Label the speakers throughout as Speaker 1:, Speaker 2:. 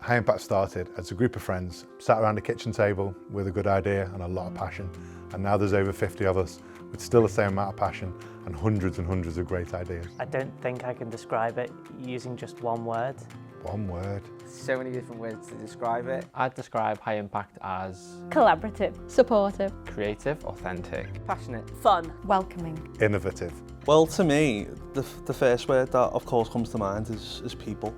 Speaker 1: High Impact started as a group of friends sat around a kitchen table with a good idea and a lot of passion, and now there's over 50 of us with still the same amount of passion and hundreds of great ideas.
Speaker 2: I don't think I can describe it using just one word.
Speaker 1: One word.
Speaker 3: So many different words to describe it.
Speaker 4: I'd describe High Impact as
Speaker 5: collaborative, supportive,
Speaker 4: creative,
Speaker 3: Authentic, passionate,
Speaker 5: fun, welcoming,
Speaker 1: Innovative.
Speaker 6: Well, to me, the first word that of course comes to mind is people.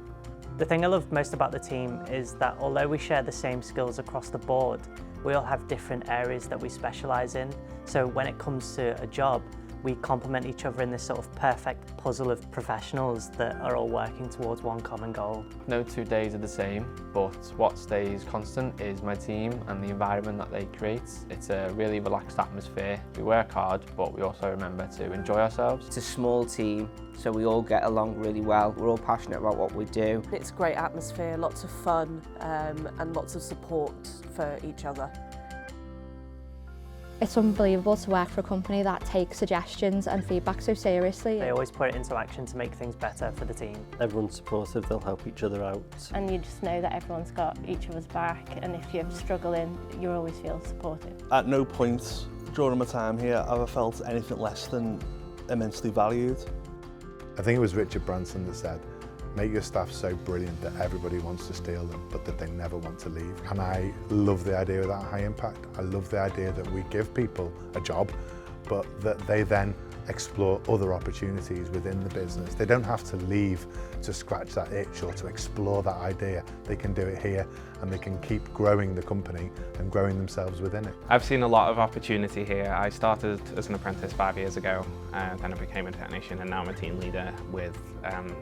Speaker 2: The thing I love most about the team is that although we share the same skills across the board, we all have different areas that we specialise in. So when it comes to a job, we complement each other in this sort of perfect puzzle of professionals that are all working towards one common goal.
Speaker 4: no 2 days are the same, but what stays constant is my team and the environment that they create. It's a really relaxed atmosphere. We work hard, but we also remember to enjoy ourselves.
Speaker 3: It's a small team, so we all get along really well. We're all passionate about what we do.
Speaker 7: It's a great atmosphere, lots of fun and lots of support for each other.
Speaker 5: It's unbelievable to work for a company that takes suggestions and feedback so seriously.
Speaker 2: They always put it into action to make things better for the team.
Speaker 8: Everyone's supportive, they'll help each other out.
Speaker 9: And you just know that everyone's got each other's back, and if you're struggling, you always feel supported.
Speaker 6: At no point during my time here have I felt anything less than immensely valued.
Speaker 1: I think it was Richard Branson that said, make your staff so brilliant that everybody wants to steal them, but that they never want to leave. And I love the idea of that High Impact. I love the idea that we give people a job, but that they then explore other opportunities within the business. They don't have to leave to scratch that itch or to explore that idea. They can do it here and they can keep growing the company and growing themselves within it.
Speaker 10: I've seen a lot of opportunity here. I started as an apprentice 5 years ago, and then I became a technician, and now I'm a team leader with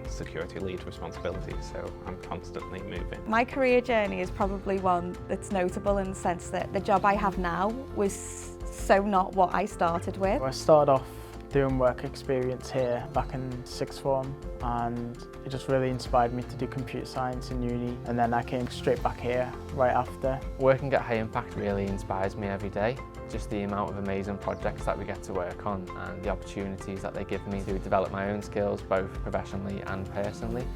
Speaker 10: security lead responsibilities, so I'm constantly moving.
Speaker 11: My career journey is probably one that's notable in the sense that the job I have now was so not what I started with.
Speaker 12: I started off doing work experience here back in sixth form, and it just really inspired me to do computer science in uni, and then I came straight back here right after.
Speaker 4: Working at High Impact really inspires me every day. Just the amount of amazing projects that we get to work on and the opportunities that they give me to develop my own skills both professionally and personally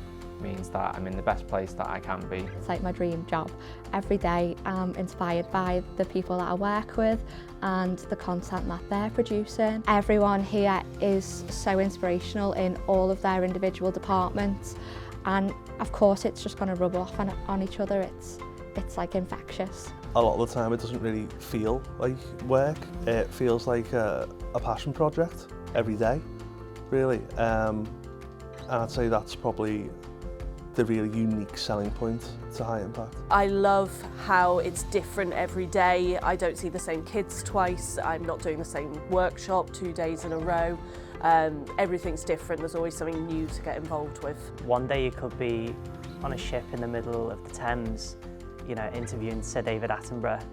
Speaker 4: means that I'm in the best place that I can be.
Speaker 5: It's like my dream job. Every day I'm inspired by the people that I work with and the content that they're producing. Everyone here is so inspirational in all of their individual departments, and of course it's just going to rub off on each other. It's like infectious.
Speaker 6: A lot of the time it doesn't really feel like work. It feels like a passion project every day, really. And I'd say that's probably the really unique selling point to High Impact.
Speaker 7: I love how it's different every day. I don't see the same kids twice. I'm not doing the same workshop 2 days in a row. Everything's different. There's always something new to get involved with.
Speaker 2: One day you could be on a ship in the middle of the Thames, you know, interviewing Sir David Attenborough,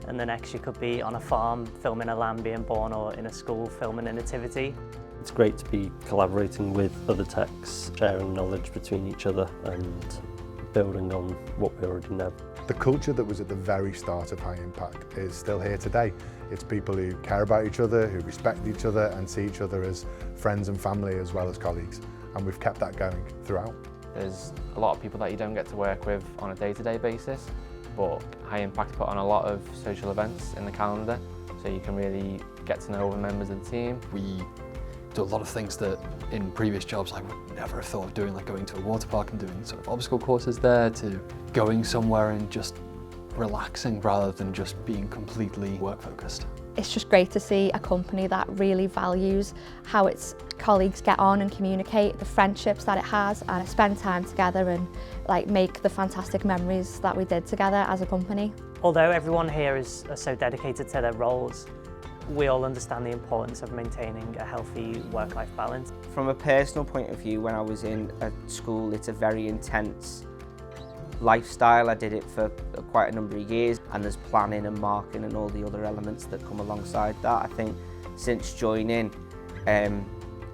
Speaker 2: and the next you could be on a farm filming a lamb being born, or in a school filming a nativity.
Speaker 8: It's great to be collaborating with other techs, sharing knowledge between each other and building on what we already know.
Speaker 1: The culture that was at the very start of High Impact is still here today. It's people who care about each other, who respect each other and see each other as friends and family as well as colleagues. And we've kept that going throughout.
Speaker 4: There's a lot of people that you don't get to work with on a day-to-day basis, but High Impact put on a lot of social events in the calendar, so you can really get to know other members of the team.
Speaker 13: We do a lot of things that in previous jobs I would never have thought of doing, like going to a water park and doing sort of obstacle courses there, to going somewhere and just relaxing rather than just being completely work focused.
Speaker 5: It's just great to see a company that really values how its colleagues get on and communicate, the friendships that it has, and spend time together and make the fantastic memories that we did together as a company.
Speaker 2: Although everyone here is so dedicated to their roles, we all understand the importance of maintaining a healthy work-life balance.
Speaker 3: From a personal point of view, when I was in school, it's a very intense lifestyle. I did it for quite a number of years, and there's planning and marking and all the other elements that come alongside that. I think since joining,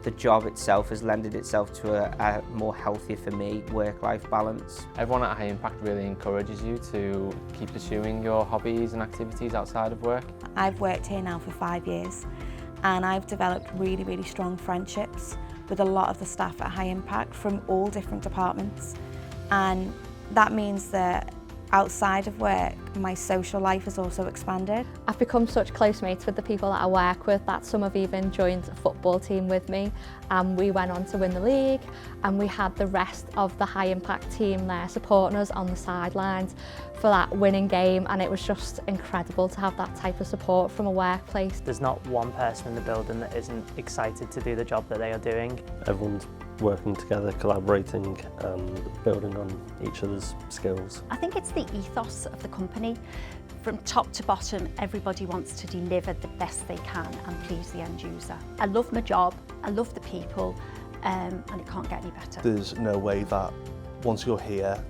Speaker 3: the job itself has lended itself to a more healthier, for me, work-life balance.
Speaker 4: Everyone at High Impact really encourages you to keep pursuing your hobbies and activities outside of work.
Speaker 11: I've worked here now for 5 years, and I've developed really, really strong friendships with a lot of the staff at High Impact from all different departments. And That means that outside of work, my social life has also expanded.
Speaker 5: I've become such close mates with the people that I work with that some have even joined a football team with me, and we went on to win the league, and we had the rest of the high impact team there supporting us on the sidelines for that winning game, and it was just incredible to have that type of support from a workplace.
Speaker 2: There's not one person in the building that isn't excited to do the job that they are doing.
Speaker 8: Everyone's working together, collaborating and building on each other's skills.
Speaker 14: I think it's the ethos of the company. From top to bottom, everybody wants to deliver the best they can and please the end user. I love my job, I love the people, and it can't get any better.
Speaker 6: There's no way that once you're here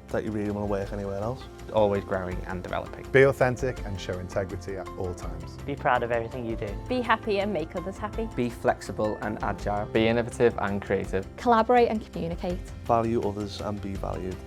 Speaker 6: that you really want to work anywhere else.
Speaker 10: Always growing and developing.
Speaker 1: Be authentic and show integrity at all times.
Speaker 2: Be proud of everything you do.
Speaker 9: Be happy and make others happy.
Speaker 3: Be flexible and agile.
Speaker 4: Be innovative and creative.
Speaker 5: Collaborate and communicate.
Speaker 6: Value others and be valued.